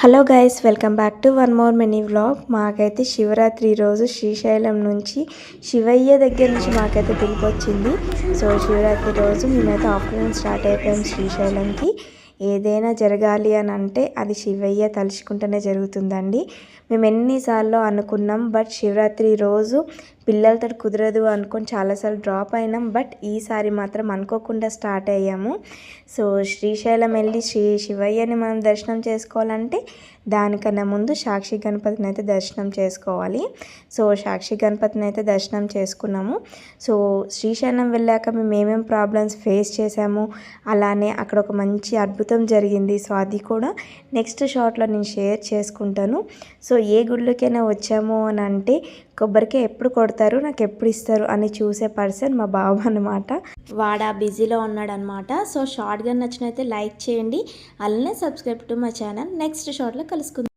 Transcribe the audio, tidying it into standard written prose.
Hello guys, welcome back to one more mini vlog. మాకైతే శివరాత్రి రోజు శ్రీశైలం నుంచి శివయ్య దగ్గర నుంచి మాకైతే పిలుపు వచ్చింది. సో శివరాత్రి రోజు మేమైతే ఆఫ్టర్నూన్ స్టార్ట్ అయిపోయాం శ్రీశైలంకి. ఏదైనా జరగాలి అని అంటే అది శివయ్య తలుచుకుంటేనే జరుగుతుందండి. మేము ఎన్నిసార్లు అనుకున్నాం, బట్ శివరాత్రి రోజు పిల్లలతో కుదరదు అనుకొని చాలాసార్లు డ్రాప్ అయినాం. బట్ ఈసారి మాత్రం అనుకోకుండా స్టార్ట్ అయ్యాము. సో శ్రీశైలం వెళ్ళి శివయ్యని మనం దర్శనం చేసుకోవాలంటే దానికన్నా ముందు సాక్షి గణపతిని అయితే దర్శనం చేసుకోవాలి. సో సాక్షి గణపతిని అయితే దర్శనం చేసుకున్నాము. సో శ్రీశైలం వెళ్ళాక మేము ఏమేమి ప్రాబ్లమ్స్ ఫేస్ చేసాము, అలానే అక్కడ ఒక మంచి అద్భుతం జరిగింది. సో అది కూడా నెక్స్ట్ షార్ట్లో నేను షేర్ చేసుకుంటాను. సో ఏ గుడిలోకైనా వచ్చాము అని అంటే కొబ్బరికాయ ఎప్పుడు కొడతారు, నాకు ఎప్పుడు ఇస్తారు అని చూసే పర్సన్ మా బావ అనమాట. వాడు ఆ బిజీలో ఉన్నాడనమాట. సో షార్ట్గా నచ్చినైతే లైక్ చేయండి, అలానే subscribe to my channel. Next షార్ట్లో కలుసుకుందాం.